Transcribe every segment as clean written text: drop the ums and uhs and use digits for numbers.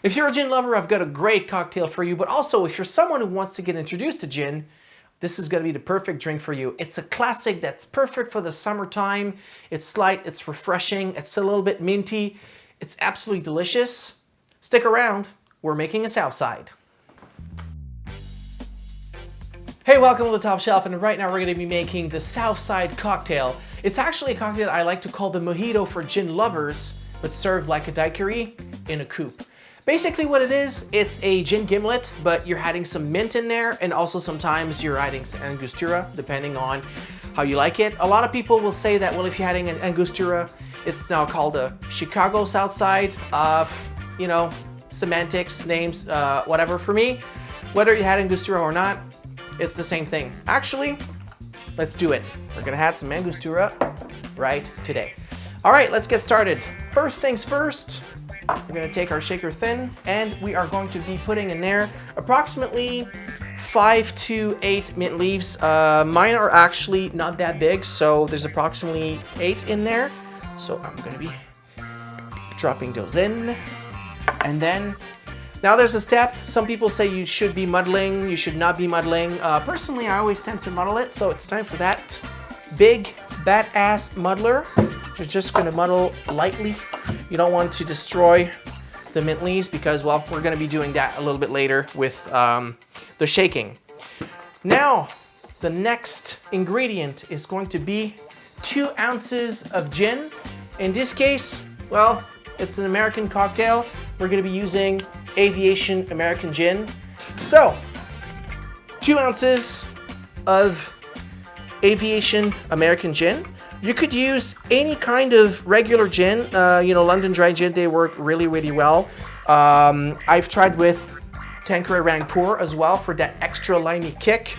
If you're a gin lover, I've got a great cocktail for you, but also if you're someone who wants to get introduced to gin, this is gonna be the perfect drink for you. It's a classic that's perfect for the summertime. It's light, it's refreshing, it's a little bit minty. It's absolutely delicious. Stick around, we're making a Southside. Hey, welcome to the Top Shelf, and right now we're gonna be making the Southside cocktail. It's actually a cocktail I like to call the Mojito for gin lovers, but served like a daiquiri in a coupe. Basically what it is, it's a Gin Gimlet, but you're adding some mint in there, and also sometimes you're adding some Angostura, depending on how you like it. A lot of people will say that, well, if you're adding an Angostura, it's now called a Chicago Southside. You know, semantics, names, whatever. For me, whether you had Angostura or not, it's the same thing. Actually, let's do it. We're gonna add some Angostura right today. All right, let's get started. First things first, we're gonna take our shaker thin, and we are going to be putting in there approximately 5 to 8 mint leaves. Mine are actually not that big, so there's approximately 8 in there. So I'm gonna be dropping those in. And then, now there's a step. Some people say you should be muddling, you should not be muddling. Personally, I always tend to muddle it, so it's time for that big, badass muddler. You're just gonna muddle lightly. You don't want to destroy the mint leaves because, well, we're gonna be doing that a little bit later with the shaking. Now, the next ingredient is going to be 2 ounces of gin. In this case, well, it's an American cocktail. We're gonna be using Aviation American Gin. So, 2 ounces of Aviation American Gin. You could use any kind of regular gin. You know, London dry gin, they work really, really well. I've tried with Tanqueray Rangpur as well for that extra limey kick.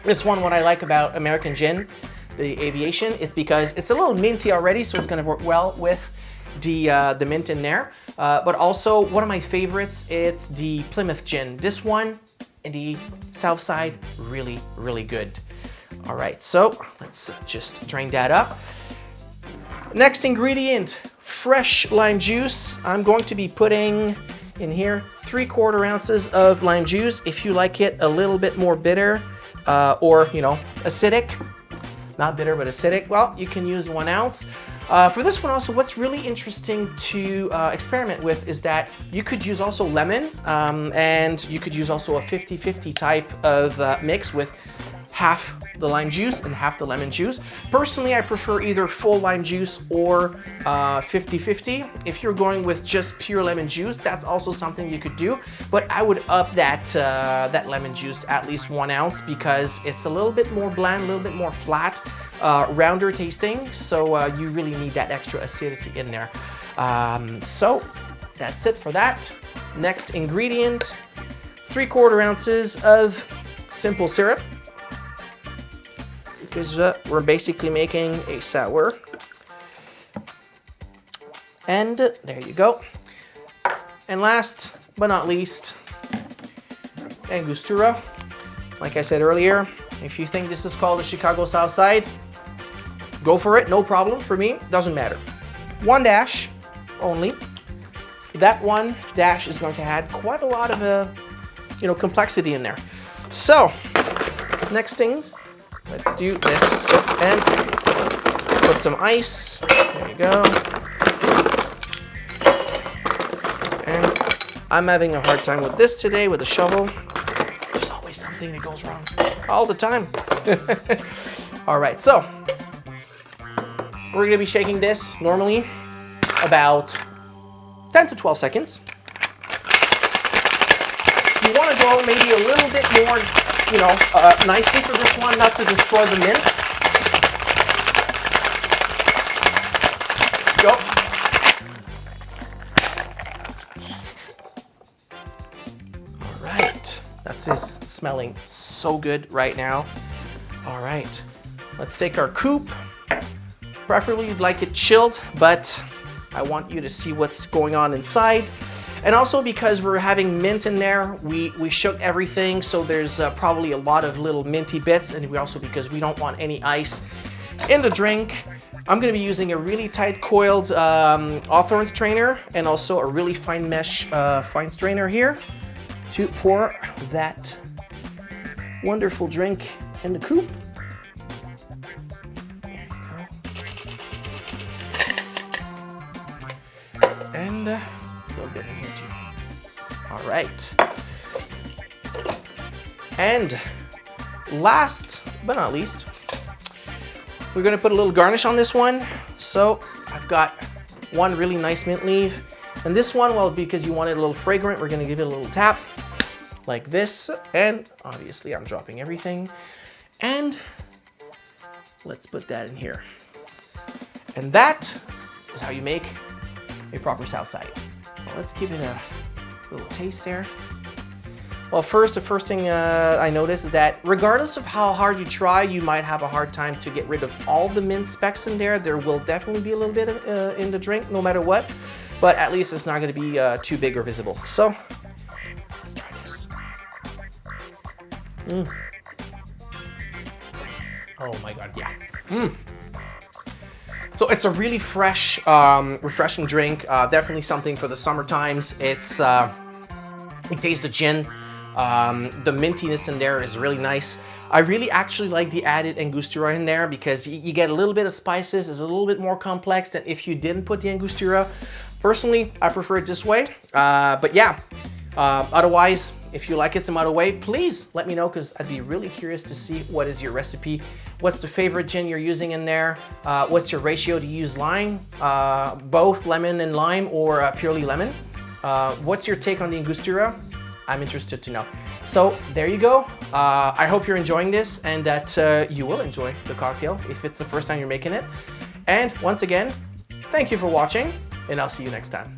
This one, what I like about American Gin, the Aviation, is because it's a little minty already, so it's gonna work well with the mint in there. But also, one of my favorites, it's the Plymouth Gin. This one and the Southside, really, really good. All right, so let's just drain that up. Next ingredient, fresh lime juice. I'm going to be putting in here 3/4 ounces of lime juice. If you like it a little bit more bitter or, you know, acidic, not bitter, but acidic, well, you can use 1 ounce. For this one also, what's really interesting to experiment with is that you could use also lemon, and you could use also a 50-50 type of mix with half the lime juice and half the lemon juice. Personally, I prefer either full lime juice or 50-50. If you're going with just pure lemon juice, that's also something you could do. But I would up that that lemon juice to at least 1 ounce because it's a little bit more bland, a little bit more flat, rounder tasting. So you really need that extra acidity in there. So that's it for that. Next ingredient, 3/4 ounces of simple syrup. Because we're basically making a sour. And there you go. And last but not least, Angostura. Like I said earlier, if you think this is called the Chicago Southside, go for it, no problem. For me, doesn't matter. 1 dash only. That 1 dash is going to add quite a lot of you know, complexity in there. So, next things. Let's do this and put some ice. There you go. And I'm having a hard time with this today with the shovel. There's always something that goes wrong all the time. All right, so we're gonna be shaking this normally about 10 to 12 seconds. You wanna go maybe a little bit more, you know, nicely for this one, not to destroy the mint. Go. All right, that's just smelling so good right now. All right, let's take our coupe. Preferably you'd like it chilled, but I want you to see what's going on inside. And also because we're having mint in there, we shook everything, so there's probably a lot of little minty bits, and we also, because we don't want any ice in the drink, I'm gonna be using a really tight coiled Hawthorne strainer and also a really fine mesh fine strainer here to pour that wonderful drink in the coupe. There you go. And a little bit in here too. All right. And last but not least, we're gonna put a little garnish on this one. So I've got one really nice mint leaf. And this one, well, because you want it a little fragrant, we're gonna give it a little tap like this. And obviously I'm dropping everything. And let's put that in here. And that is how you make a proper Southside. Well, let's give it a little taste there. Well, the first thing I noticed is that regardless of how hard you try, you might have a hard time to get rid of all the mint specks in there. There will definitely be a little bit of, in the drink, no matter what, but at least it's not gonna be too big or visible. So, let's try this. Oh my God, yeah. So it's a really fresh, refreshing drink. Definitely something for the summer times. It's, it tastes the gin. The mintiness in there is really nice. I really actually like the added Angostura in there because you get a little bit of spices. It's a little bit more complex than if you didn't put the Angostura. Personally, I prefer it this way. But yeah, otherwise, if you like it some other way, please let me know because I'd be really curious to see what is your recipe. What's the favorite gin you're using in there? What's your ratio to use lime? Both lemon and lime or purely lemon? What's your take on the Angostura? I'm interested to know. So there you go. I hope you're enjoying this and that you will enjoy the cocktail if it's the first time you're making it. And once again, thank you for watching and I'll see you next time.